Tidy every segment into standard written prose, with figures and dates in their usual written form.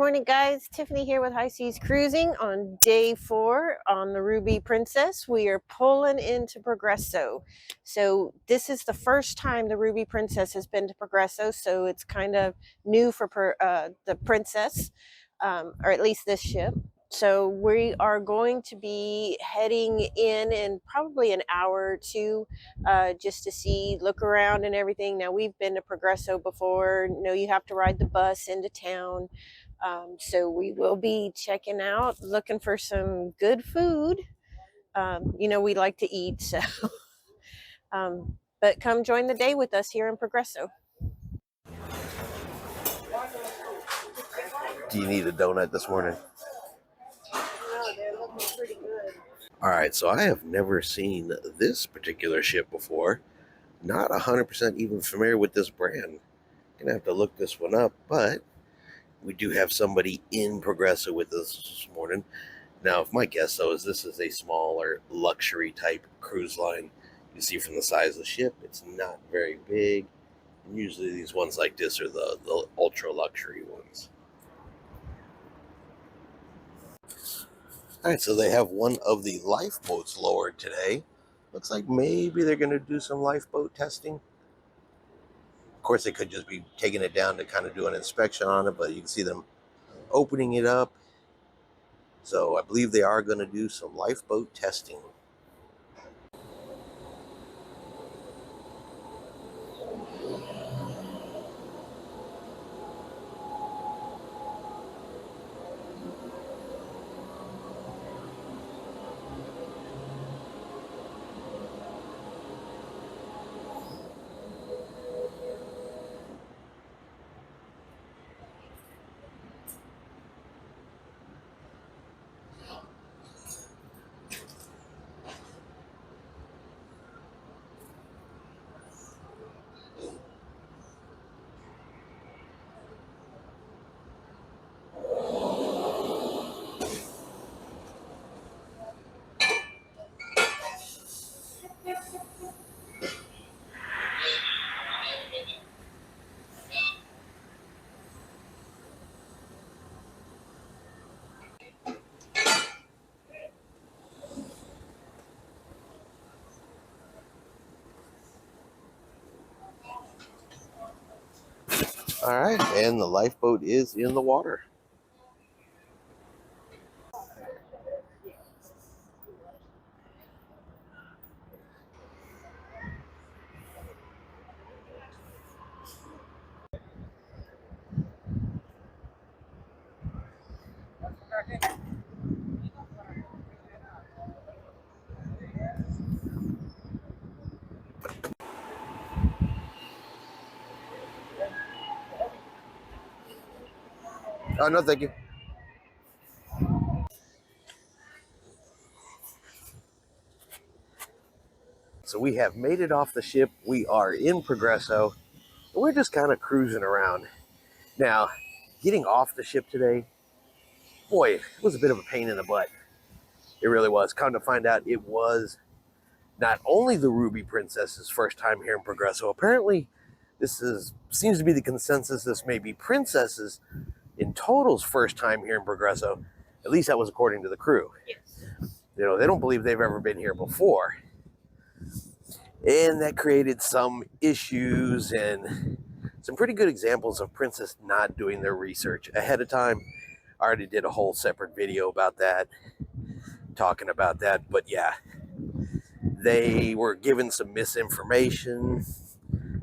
morning, guys. Tiffany here with High Seas Cruising on day 4 on the Ruby Princess. We are pulling into Progresso. So this is the first time the Ruby Princess has been to Progresso, so it's kind of new for the Princess, or at least this ship. So we are going to be heading in probably an hour or two, just to see, look around and everything. Now, we've been to Progresso before. No, you have to ride the bus into town. So we will be checking out, looking for some good food. We like to eat, so but come join the day with us here in Progresso. Do you need a donut this morning? No, they're looking pretty good. All right, so I have never seen this particular ship before. Not 100% even familiar with this brand. Gonna have to look this one up, but we do have somebody in Progresso with us this morning. Now, if my guess, though, is this is a smaller luxury type cruise line. You see from the size of the ship, it's not very big. And usually these ones like this are the ultra luxury ones. All right, so they have one of the lifeboats lowered today. Looks like maybe they're going to do some lifeboat testing. Of course, they could just be taking it down to kind of do an inspection on it, but you can see them opening it up. So I believe they are going to do some lifeboat testing. All right, and the lifeboat is in the water. Oh, no, thank you. So we have made it off the ship. We are in Progresso. We're just kind of cruising around. Now, getting off the ship today, boy, it was a bit of a pain in the butt. It really was. Come to find out, it was not only the Ruby Princess's first time here in Progresso. Apparently, seems to be the consensus. This may be Princess's in total's first time here in Progresso. At least that was according to the crew. Yes. They don't believe they've ever been here before. And that created some issues and some pretty good examples of Princess not doing their research ahead of time. I already did a whole separate video about that, talking about that. But yeah, they were given some misinformation.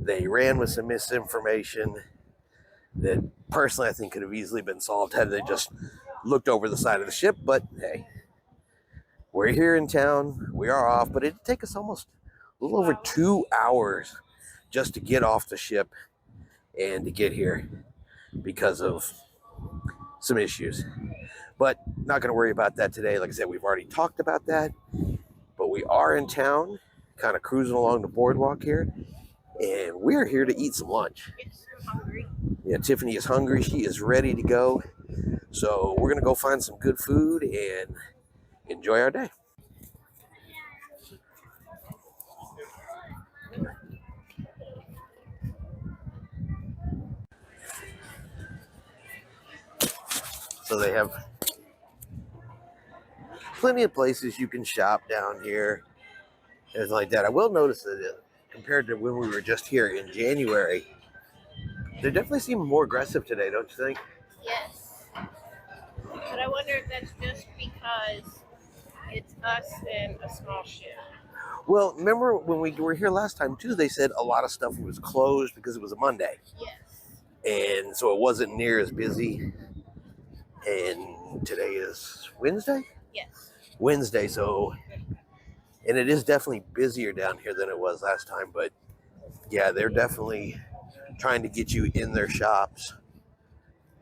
They ran with some misinformation that personally I think could have easily been solved had they just looked over the side of the ship. But hey, we're here in town. We are off, but it'd take us almost a little over 2 hours just to get off the ship and to get here because of some issues. But not going to worry about that today. Like I said, we've already talked about that. But we are in town, kind of cruising along the boardwalk here. And we're here to eat some lunch. Yes, I'm hungry. Yeah, Tiffany is hungry. She is ready to go. So we're going to go find some good food and enjoy our day. So they have plenty of places you can shop down here. It's like that. I will notice that compared to when we were just here in January, they definitely seem more aggressive today, don't you think? Yes. But I wonder if that's just because it's us and a small ship. Well, remember when we were here last time too, they said a lot of stuff was closed because it was a Monday. Yes. And so it wasn't near as busy. And today is Wednesday? Yes. Wednesday, so, and it is definitely busier down here than it was last time, but yeah, they're definitely trying to get you in their shops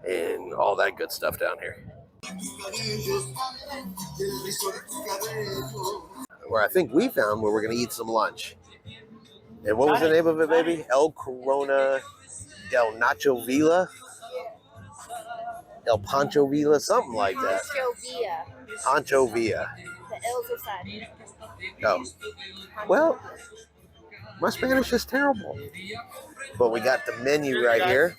and all that good stuff down here. Where I think we found where we're going to eat some lunch. And what was the name of it, baby? El Corona del Nacho Villa? El Pancho Villa, something like that. Pancho Villa. Pancho Villa. The L's are silent. Oh. Well, my Spanish is terrible. But we got the menu right here.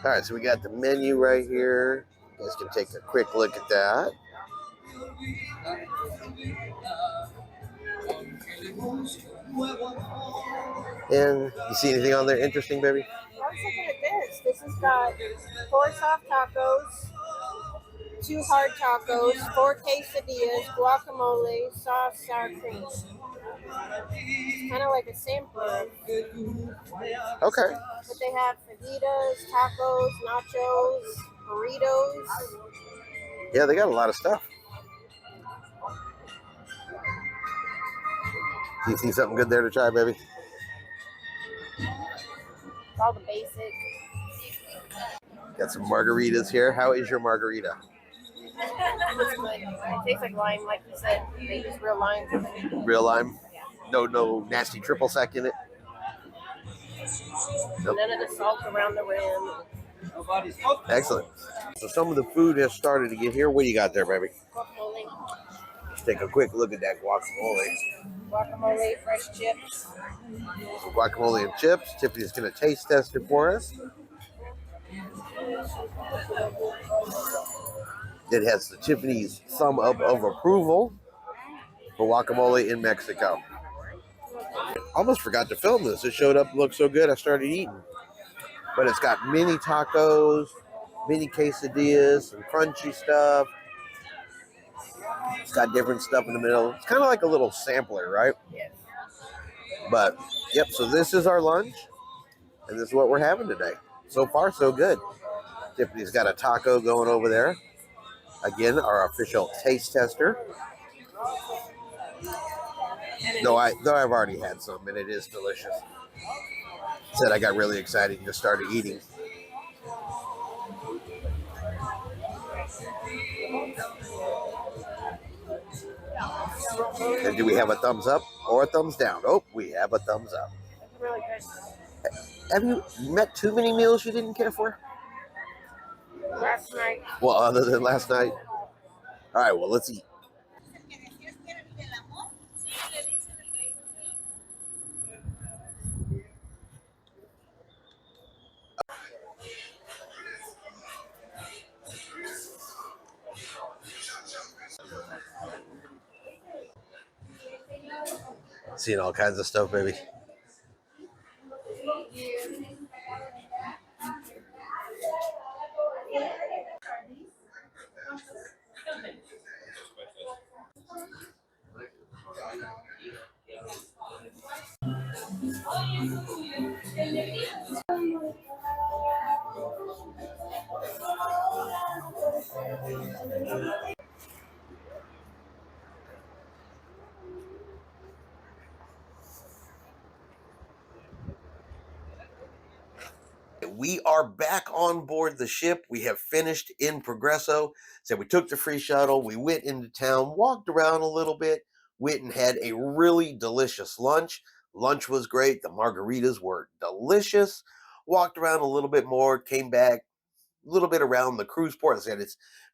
All right, so we got the menu right here. You guys can take a quick look at that. And you see anything on there interesting, baby? I was looking at this. This has got 4 soft tacos, 2 hard tacos, 4 quesadillas, guacamole, sauce, sour cream. It's kind of like a sampler. Okay. But they have fajitas, tacos, nachos, burritos. Yeah, they got a lot of stuff. Do you see something good there to try, baby? All the basic. Got some margaritas here. How is your margarita? It's good. It tastes like lime, like you said. They use real lime. Real lime? Yeah. No nasty triple sec in it? Nope. None of the salt around the rim. Excellent. So some of the food has started to get here. What do you got there, baby? Guacamole. Let's take a quick look at that guacamole. Guacamole, fresh chips. Some guacamole and chips. Tiffany's going to taste test it for us. It has the Tiffany's thumb up of approval for guacamole in Mexico. Almost forgot to film this. It showed up, looked so good, I started eating. But it's got mini tacos, mini quesadillas, some crunchy stuff. It's got different stuff in the middle. It's kind of like a little sampler, right? Yes. But, yep, so this is our lunch, and this is what we're having today. So far, so good. Tiffany's got a taco going over there. Again, our official taste tester. Though I've already had some, and it is delicious. Said I got really excited and just started eating. And do we have a thumbs up or a thumbs down? Oh, we have a thumbs up. It's really good. Have you met too many meals you didn't care for? Last night. Well, other than last night? All right, well, let's eat. Seeing all kinds of stuff, baby. We are back on board the ship. We have finished in Progresso. So we took the free shuttle. We went into town, walked around a little bit, went and had a really delicious lunch. Lunch was great. The margaritas were delicious. Walked around a little bit more, came back a little bit around the cruise port. I said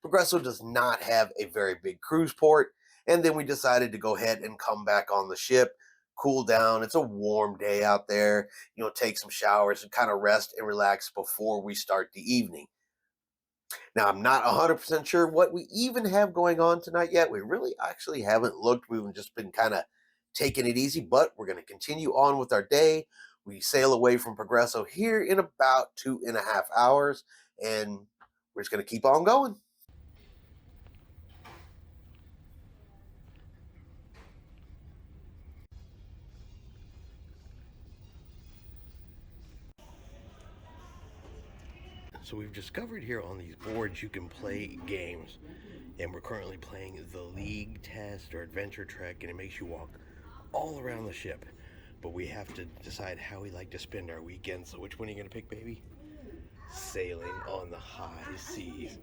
Progresso does not have a very big cruise port. And then we decided to go ahead and come back on the ship cool down. It's a warm day out there. Take some showers and kind of rest and relax before we start the evening. Now, I'm not 100% sure what we even have going on tonight yet. We really actually haven't looked. We've just been kind of taking it easy, but we're going to continue on with our day. We sail away from Progresso here in about 2.5 hours, and we're just going to keep on going. So we've discovered here on these boards you can play games, and we're currently playing the League Test or Adventure Trek, and it makes you walk all around the ship. But we have to decide how we like to spend our weekends. So which one are you going to pick, baby? Sailing on the high seas.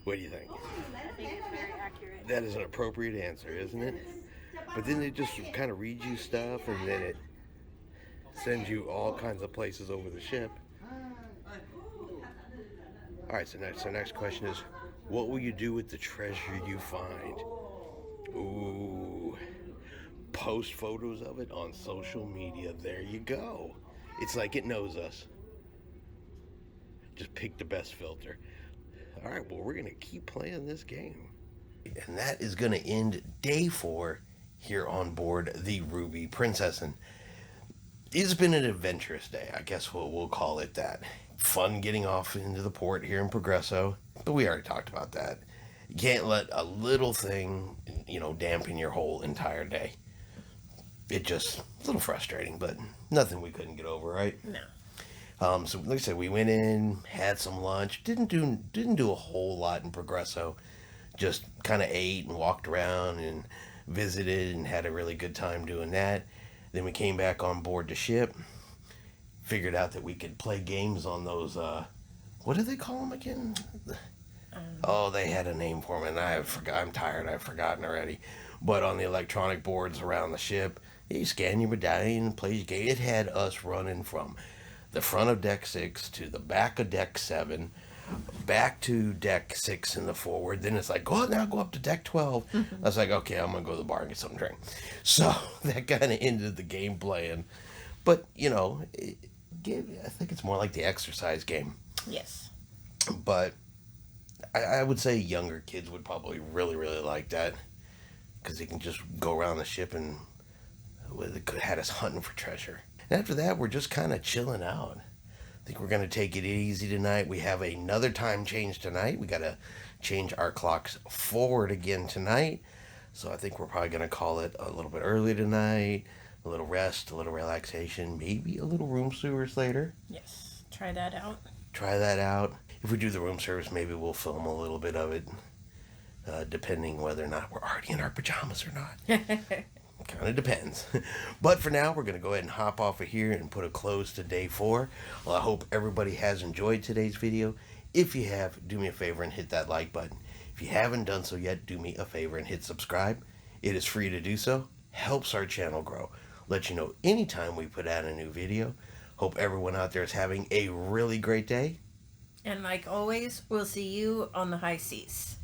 What do you think? I think it's very accurate. That is an appropriate answer, isn't it? But then it just kind of reads you stuff, and then it sends you all kinds of places over the ship. All right, so next question is, what will you do with the treasure you find? Ooh, post photos of it on social media. There you go. It's like it knows us. Just pick the best filter. All right, well, we're going to keep playing this game. And that is going to end day 4 here on board the Ruby Princess. And it's been an adventurous day. I guess we'll call it that. Fun getting off into the port here in Progresso. But we already talked about that. You can't let a little thing, dampen your whole entire day. It just, a little frustrating, but nothing we couldn't get over, right? No. So like I said, we went in, had some lunch, didn't do a whole lot in Progresso, just kind of ate and walked around and visited and had a really good time doing that. Then we came back on board the ship, figured out that we could play games on those, what do they call them again? Oh, they had a name for them, and I'm tired, I've forgotten already. But on the electronic boards around the ship, you scan your medallion and play your game. It had us running from the front of deck 6 to the back of deck 7, back to deck 6 in the forward. Then it's like, go up to deck 12. I was like, okay, I'm going to go to the bar and get something to drink. So that kind of ended the game playing. But, I think it's more like the exercise game. Yes. But I would say younger kids would probably really, really like that, because they can just go around the ship and they could have had us hunting for treasure. And after that, we're just kind of chilling out. I think we're going to take it easy tonight. We have another time change tonight. We got to change our clocks forward again tonight. So I think we're probably going to call it a little bit early tonight. A little rest, a little relaxation, maybe a little room service later. Yes. Try that out. Try that out. If we do the room service, maybe we'll film a little bit of it, depending whether or not we're already in our pajamas or not. Kind of depends. But for now, we're going to go ahead and hop off of here and put a close to day 4. Well, I hope everybody has enjoyed today's video. If you have, do me a favor and hit that like button. If you haven't done so yet, do me a favor and hit subscribe. It is free to do so. Helps our channel grow. Let you know anytime we put out a new video. Hope everyone out there is having a really great day. And like always, we'll see you on the high seas.